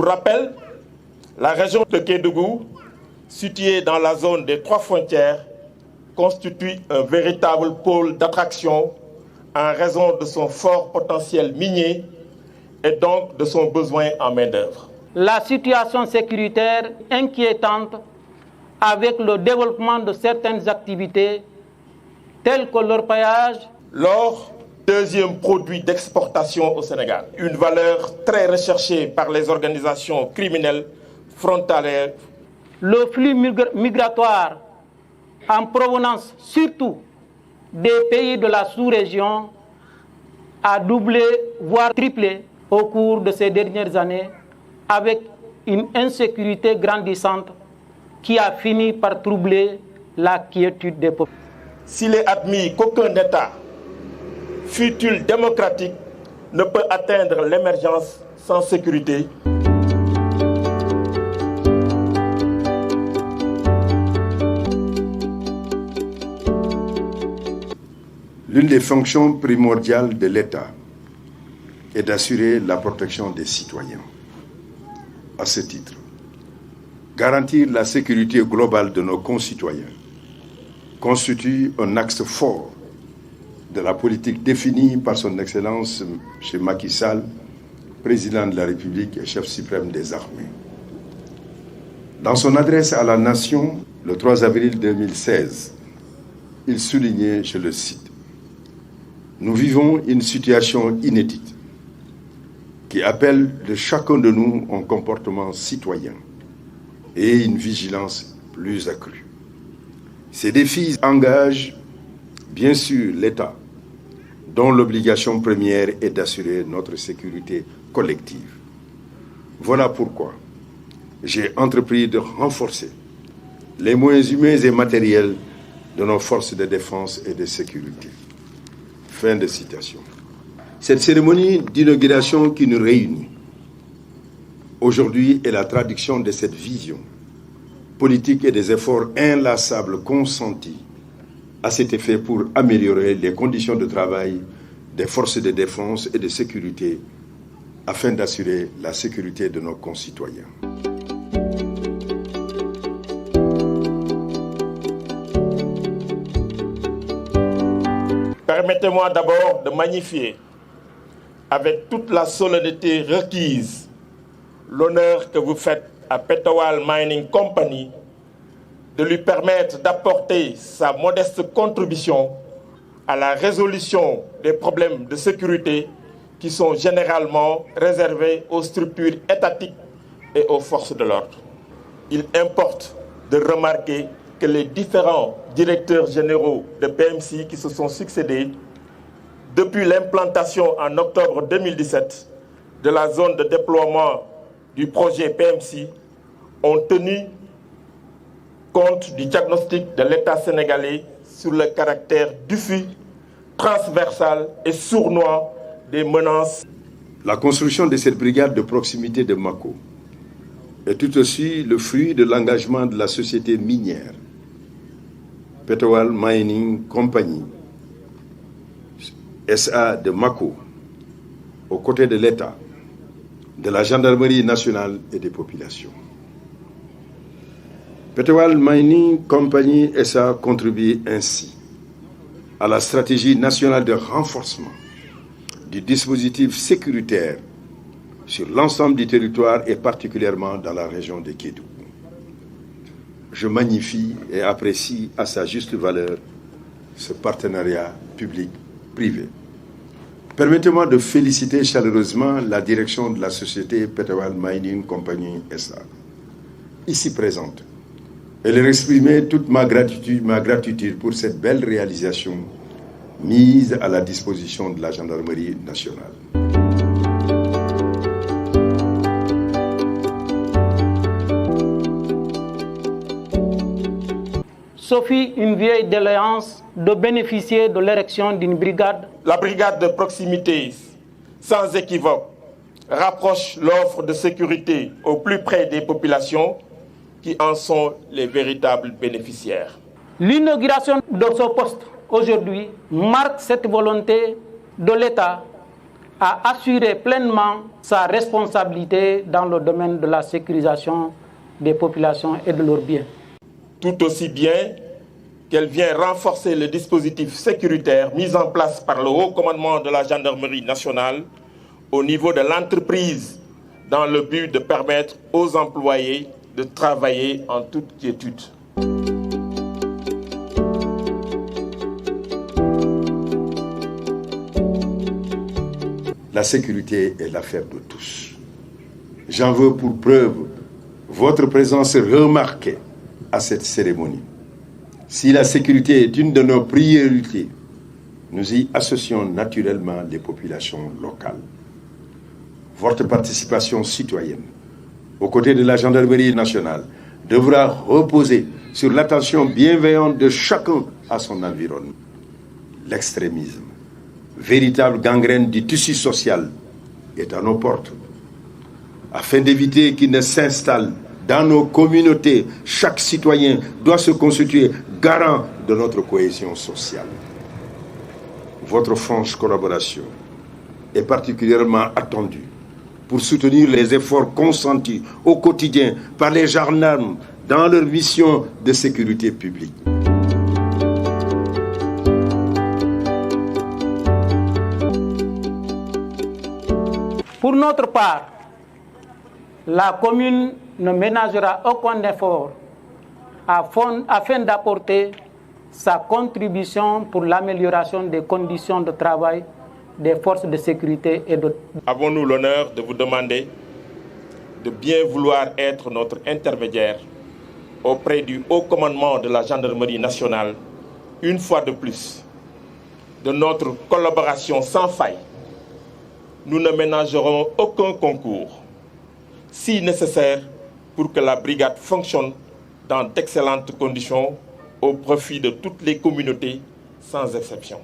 rappel, la région de Kédougou, située dans la zone des 3 frontières, constitue un véritable pôle d'attraction en raison de son fort potentiel minier et donc de son besoin en main-d'œuvre. La situation sécuritaire inquiétante avec le développement de certaines activités telles que l'orpaillage. L'or, deuxième produit d'exportation au Sénégal, une valeur très recherchée par les organisations criminelles frontalières. Le flux migratoire en provenance surtout des pays de la sous-région a doublé, voire triplé au cours de ces dernières années, avec une insécurité grandissante qui a fini par troubler la quiétude des peuples. S'il est admis qu'aucun État, fût-il démocratique, ne peut atteindre l'émergence sans sécurité, l'une des fonctions primordiales de l'État est d'assurer la protection des citoyens. À ce titre, garantir la sécurité globale de nos concitoyens constitue un axe fort de la politique définie par son Excellence M. Macky Sall, président de la République et chef suprême des armées. Dans son adresse à la nation, le 3 avril 2016, il soulignait, je le cite, « Nous vivons une situation inédite qui appelle de chacun de nous un comportement citoyen et une vigilance plus accrue. Ces défis engagent bien sûr l'État, dont l'obligation première est d'assurer notre sécurité collective. Voilà pourquoi j'ai entrepris de renforcer les moyens humains et matériels de nos forces de défense et de sécurité. » Fin de citation. Cette cérémonie d'inauguration qui nous réunit aujourd'hui est la traduction de cette vision politique et des efforts inlassables consentis à cet effet pour améliorer les conditions de travail des forces de défense et de sécurité afin d'assurer la sécurité de nos concitoyens. Permettez-moi d'abord de magnifier avec toute la solennité requise l'honneur que vous faites à Petawal Mining Company de lui permettre d'apporter sa modeste contribution à la résolution des problèmes de sécurité qui sont généralement réservés aux structures étatiques et aux forces de l'ordre. Il importe de remarquer que les différents directeurs généraux de PMC qui se sont succédés depuis l'implantation en octobre 2017 de la zone de déploiement du projet PMC ont tenu compte du diagnostic de l'État sénégalais sur le caractère diffus, transversal et sournois des menaces. La construction de cette brigade de proximité de Mako est tout aussi le fruit de l'engagement de la société minière Petawal Mining Company SA de Mako, aux côtés de l'État, de la gendarmerie nationale et des populations. Petawal Mining Company SA contribue ainsi à la stratégie nationale de renforcement du dispositif sécuritaire sur l'ensemble du territoire et particulièrement dans la région de Kédougou. Je magnifie et apprécie à sa juste valeur ce partenariat public-privé. Permettez-moi de féliciter chaleureusement la direction de la société Petawal Mining Company SA, ici présente, et leur exprimer toute ma gratitude pour cette belle réalisation mise à la disposition de la gendarmerie nationale. Sophie, une vieille doléance de bénéficier de l'érection d'une brigade. La brigade de proximité, sans équivoque, rapproche l'offre de sécurité au plus près des populations qui en sont les véritables bénéficiaires. L'inauguration de ce poste aujourd'hui marque cette volonté de l'État à assurer pleinement sa responsabilité dans le domaine de la sécurisation des populations et de leurs biens. Tout aussi bien qu'elle vient renforcer le dispositif sécuritaire mis en place par le haut commandement de la gendarmerie nationale au niveau de l'entreprise dans le but de permettre aux employés de travailler en toute quiétude. La sécurité est l'affaire de tous. J'en veux pour preuve votre présence remarquée à cette cérémonie. Si la sécurité est une de nos priorités, nous y associons naturellement les populations locales. Votre participation citoyenne, aux côtés de la gendarmerie nationale, devra reposer sur l'attention bienveillante de chacun à son environnement. L'extrémisme, véritable gangrène du tissu social, est à nos portes. Afin d'éviter qu'il ne s'installe dans nos communautés, chaque citoyen doit se constituer garant de notre cohésion sociale. Votre franche collaboration est particulièrement attendue pour soutenir les efforts consentis au quotidien par les gendarmes dans leur mission de sécurité publique. Pour notre part, la commune ne ménagera aucun effort afin d'apporter sa contribution pour l'amélioration des conditions de travail des forces de sécurité et de... Avons-nous l'honneur de vous demander de bien vouloir être notre intermédiaire auprès du haut commandement de la gendarmerie nationale, une fois de plus, de notre collaboration sans faille. Nous ne ménagerons aucun concours, si nécessaire, pour que la brigade fonctionne dans d'excellentes conditions au profit de toutes les communautés, sans exception.